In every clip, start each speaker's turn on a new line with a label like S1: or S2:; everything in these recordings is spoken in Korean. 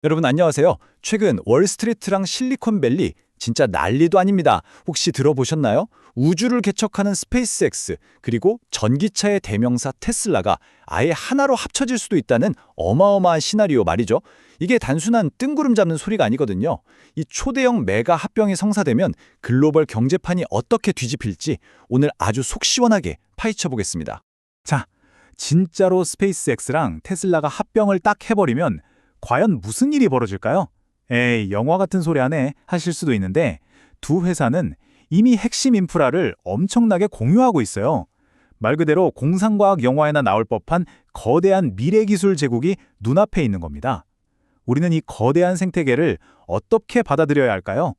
S1: 여러분 안녕하세요. 최근 월스트리트랑 실리콘밸리 진짜 난리도 아닙니다. 혹시 들어보셨나요? 우주를 개척하는 스페이스X 그리고 전기차의 대명사 테슬라가 아예 하나로 합쳐질 수도 있다는 어마어마한 시나리오 말이죠. 이게 단순한 뜬구름 잡는 소리가 아니거든요. 이 초대형 메가 합병이 성사되면 글로벌 경제판이 어떻게 뒤집힐지 오늘 아주 속 시원하게 파헤쳐 보겠습니다.
S2: 자, 진짜로 스페이스X랑 테슬라가 합병을 딱 해버리면 과연 무슨 일이 벌어질까요? 에이, 영화 같은 소리 하네 하실 수도 있는데 두 회사는 이미 핵심 인프라를 엄청나게 공유하고 있어요. 말 그대로 공상과학 영화에나 나올 법한 거대한 미래기술 제국이 눈앞에 있는 겁니다. 우리는 이 거대한 생태계를 어떻게 받아들여야 할까요?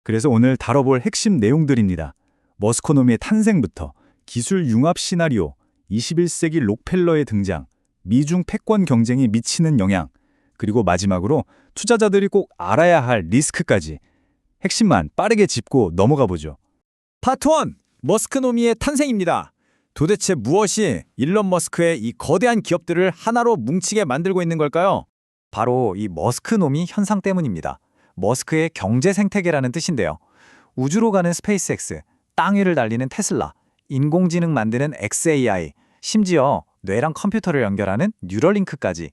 S2: 그래서 오늘 다뤄볼 핵심 내용들입니다. 머스코노미의 탄생부터 기술 융합 시나리오, 21세기 록펠러의 등장, 미중 패권 경쟁이 미치는 영향, 그리고 마지막으로 투자자들이 꼭 알아야 할 리스크까지 핵심만 빠르게 짚고 넘어가 보죠.
S1: 파트 1. 머스크노미의 탄생입니다. 도대체 무엇이 일론 머스크의 이 거대한 기업들을 하나로 뭉치게 만들고 있는 걸까요? 바로 이 머스크노미 현상 때문입니다. 머스크의 경제 생태계라는 뜻인데요. 우주로 가는 스페이스X, 땅 위를 달리는 테슬라, 인공지능 만드는 xAI, 심지어 뇌랑 컴퓨터를 연결하는 뉴럴링크까지.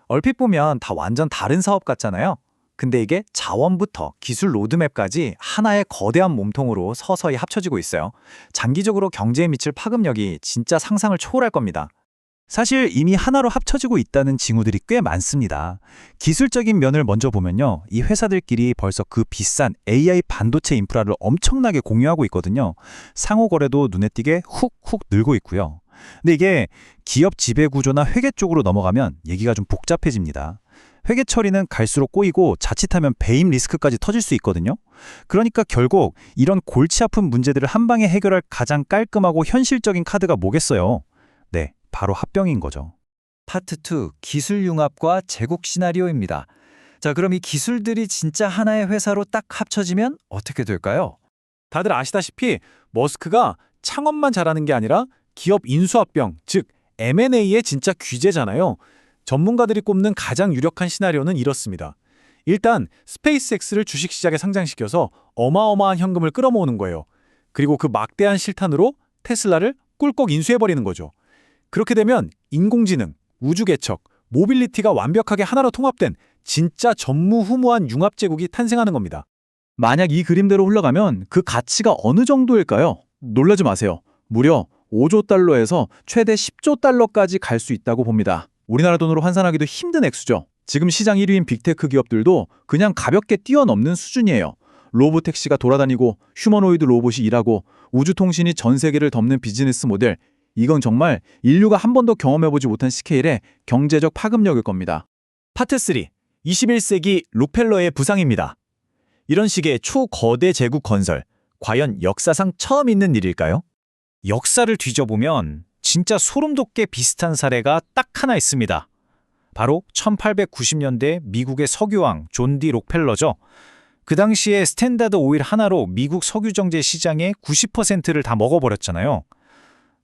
S1: 얼핏 보면 다 완전 다른 사업 같잖아요. 근데 이게 자원부터 기술 로드맵까지 하나의 거대한 몸통으로 서서히 합쳐지고 있어요. 장기적으로 경제에 미칠 파급력이 진짜 상상을 초월할 겁니다.
S2: 사실 이미 하나로 합쳐지고 있다는 징후들이 꽤 많습니다. 기술적인 면을 먼저 보면요. 이 회사들끼리 벌써 그 비싼 AI 반도체 인프라를 엄청나게 공유하고 있거든요. 상호 거래도 눈에 띄게 훅훅 늘고 있고요. 근데 이게 기업 지배 구조나 회계 쪽으로 넘어가면 얘기가 좀 복잡해집니다. 회계 처리는 갈수록 꼬이고 자칫하면 배임 리스크까지 터질 수 있거든요. 그러니까 결국 이런 골치 아픈 문제들을 한 방에 해결할 가장 깔끔하고 현실적인 카드가 뭐겠어요? 네, 바로 합병인 거죠.
S1: 파트 2. 기술 융합과 제국 시나리오입니다. 자, 그럼 이 기술들이 진짜 하나의 회사로 딱 합쳐지면 어떻게 될까요?
S2: 다들 아시다시피 머스크가 창업만 잘하는 게 아니라 기업 인수합병, 즉 M&A의 진짜 귀재잖아요. 전문가들이 꼽는 가장 유력한 시나리오는 이렇습니다. 일단 스페이스X를 주식시장에 상장시켜서 어마어마한 현금을 끌어모으는 거예요. 그리고 그 막대한 실탄으로 테슬라를 꿀꺽 인수해버리는 거죠. 그렇게 되면 인공지능, 우주개척, 모빌리티가 완벽하게 하나로 통합된 진짜 전무후무한 융합제국이 탄생하는 겁니다.
S1: 만약 이 그림대로 흘러가면 그 가치가 어느 정도일까요? 놀라지 마세요. 무려 5조 달러에서 최대 10조 달러까지 갈 수 있다고 봅니다. 우리나라 돈으로 환산하기도 힘든 액수죠. 지금 시장 1위인 빅테크 기업들도 그냥 가볍게 뛰어넘는 수준이에요. 로보택시가 돌아다니고 휴머노이드 로봇이 일하고 우주통신이 전 세계를 덮는 비즈니스 모델. 이건 정말 인류가 한 번도 경험해보지 못한 스케일의 경제적 파급력일 겁니다. 파트 3. 21세기 록펠러의 부상입니다. 이런 식의 초거대 제국 건설, 과연 역사상 처음 있는 일일까요? 역사를 뒤져보면 진짜 소름 돋게 비슷한 사례가 딱 하나 있습니다. 바로 1890년대 미국의 석유왕 존 D 록펠러죠. 그 당시에 스탠다드 오일 하나로 미국 석유 정제 시장의 90%를 다 먹어버렸잖아요.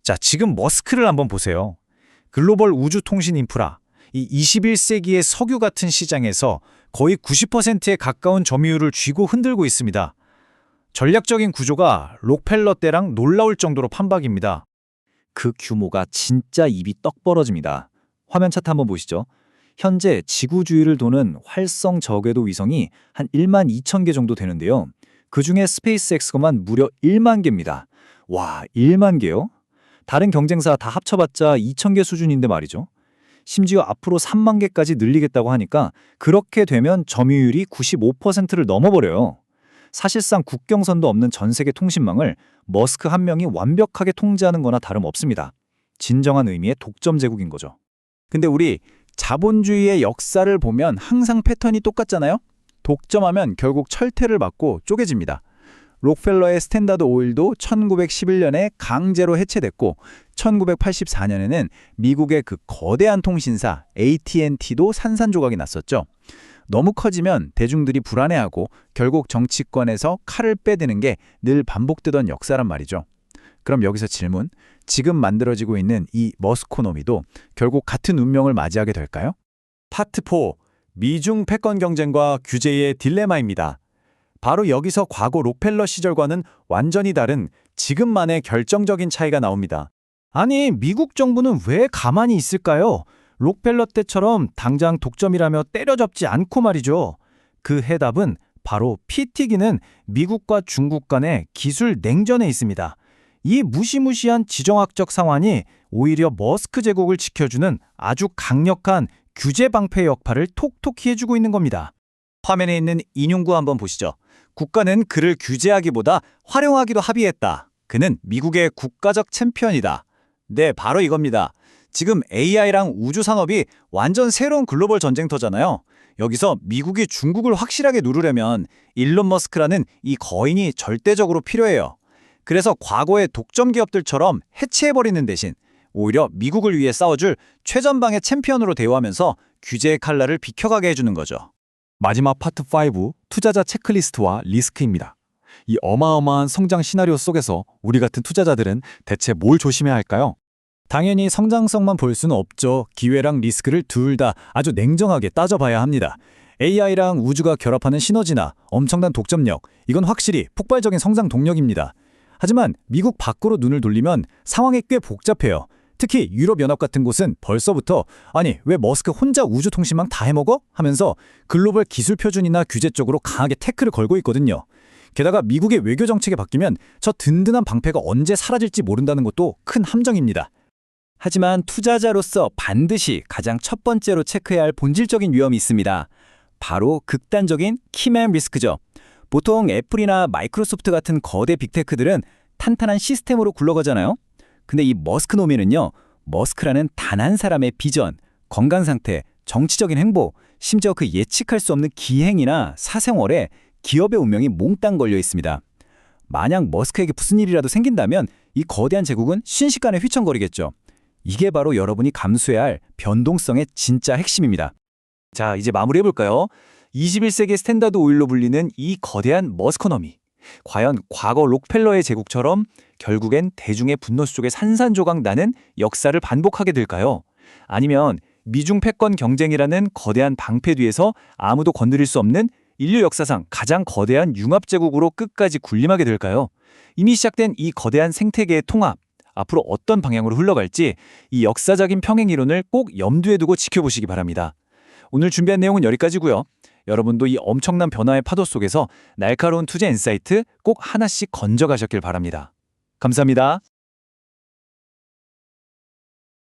S1: 자, 지금 머스크를 한번 보세요. 글로벌 우주 통신 인프라, 이 21세기의 석유 같은 시장에서 거의 90%에 가까운 점유율을 쥐고 흔들고 있습니다. 전략적인 구조가 록펠러 때랑 놀라울 정도로 판박입니다. 그 규모가 진짜 입이 떡 벌어집니다. 화면 차트 한번 보시죠. 현재 지구 주위를 도는 활성 저궤도 위성이 한 1만 2천 개 정도 되는데요. 그중에 스페이스X만 무려 1만 개입니다. 와, 1만 개요? 다른 경쟁사 다 합쳐봤자 2천 개 수준인데 말이죠. 심지어 앞으로 3만 개까지 늘리겠다고 하니까 그렇게 되면 점유율이 95%를 넘어버려요. 사실상 국경선도 없는 전 세계 통신망을 머스크 한 명이 완벽하게 통제하는 거나 다름없습니다. 진정한 의미의 독점 제국인 거죠. 근데 우리 자본주의의 역사를 보면 항상 패턴이 똑같잖아요? 독점하면 결국 철퇴를 받고 쪼개집니다. 록펠러의 스탠다드 오일도 1911년에 강제로 해체됐고 1984년에는 미국의 그 거대한 통신사 AT&T도 산산조각이 났었죠. 너무 커지면 대중들이 불안해하고 결국 정치권에서 칼을 빼드는 게 늘 반복되던 역사란 말이죠. 그럼 여기서 질문, 지금 만들어지고 있는 이 머스코노미도 결국 같은 운명을 맞이하게 될까요? 파트 4.
S3: 미중 패권 경쟁과 규제의 딜레마입니다. 바로 여기서 과거 록펠러 시절과는 완전히 다른 지금만의 결정적인 차이가 나옵니다.
S4: 아니, 미국 정부는 왜 가만히 있을까요? 록펠러 때처럼 당장 독점이라며 때려잡지 않고 말이죠. 그 해답은 바로 피 튀기는 미국과 중국 간의 기술 냉전에 있습니다. 이 무시무시한 지정학적 상황이 오히려 머스크 제국을 지켜주는 아주 강력한 규제 방패 역할을 톡톡히 해주고 있는 겁니다.
S1: 화면에 있는 인용구 한번 보시죠. 국가는 그를 규제하기보다 활용하기로 합의했다. 그는 미국의 국가적 챔피언이다. 네, 바로 이겁니다. 지금 AI랑 우주 산업이 완전 새로운 글로벌 전쟁터잖아요. 여기서 미국이 중국을 확실하게 누르려면 일론 머스크라는 이 거인이 절대적으로 필요해요. 그래서 과거의 독점 기업들처럼 해체해버리는 대신 오히려 미국을 위해 싸워줄 최전방의 챔피언으로 대우하면서 규제의 칼날을 비켜가게 해주는 거죠.
S3: 마지막 파트 5, 투자자 체크리스트와 리스크입니다. 이 어마어마한 성장 시나리오 속에서 우리 같은 투자자들은 대체 뭘 조심해야 할까요?
S2: 당연히 성장성만 볼 수는 없죠. 기회랑 리스크를 둘 다 아주 냉정하게 따져봐야 합니다. AI랑 우주가 결합하는 시너지나 엄청난 독점력, 이건 확실히 폭발적인 성장 동력입니다. 하지만 미국 밖으로 눈을 돌리면 상황이 꽤 복잡해요. 특히 유럽연합 같은 곳은 벌써부터 아니 왜 머스크 혼자 우주통신망 다 해먹어? 하면서 글로벌 기술 표준이나 규제 쪽으로 강하게 태클을 걸고 있거든요. 게다가 미국의 외교 정책이 바뀌면 저 든든한 방패가 언제 사라질지 모른다는 것도 큰 함정입니다.
S4: 하지만 투자자로서 반드시 가장 첫 번째로 체크해야 할 본질적인 위험이 있습니다. 바로 극단적인 키맨 리스크죠. 보통 애플이나 마이크로소프트 같은 거대 빅테크들은 탄탄한 시스템으로 굴러가잖아요. 근데 이 머스크 놈에는요, 머스크라는 단 한 사람의 비전, 건강 상태, 정치적인 행보, 심지어 그 예측할 수 없는 기행이나 사생활에 기업의 운명이 몽땅 걸려 있습니다. 만약 머스크에게 무슨 일이라도 생긴다면 이 거대한 제국은 순식간에 휘청거리겠죠. 이게 바로 여러분이 감수해야 할 변동성의 진짜 핵심입니다.
S1: 자, 이제 마무리해볼까요? 21세기 스탠다드 오일로 불리는 이 거대한 머스커너미. 과연 과거 록펠러의 제국처럼 결국엔 대중의 분노 속에 산산조각 나는 역사를 반복하게 될까요? 아니면 미중 패권 경쟁이라는 거대한 방패 뒤에서 아무도 건드릴 수 없는 인류 역사상 가장 거대한 융합제국으로 끝까지 군림하게 될까요? 이미 시작된 이 거대한 생태계의 통합, 앞으로 어떤 방향으로 흘러갈지 이 역사적인 평행 이론을 꼭 염두에 두고 지켜보시기 바랍니다. 오늘 준비한 내용은 여기까지고요. 여러분도 이 엄청난 변화의 파도 속에서 날카로운 투자 인사이트 꼭 하나씩 건져가셨길 바랍니다. 감사합니다.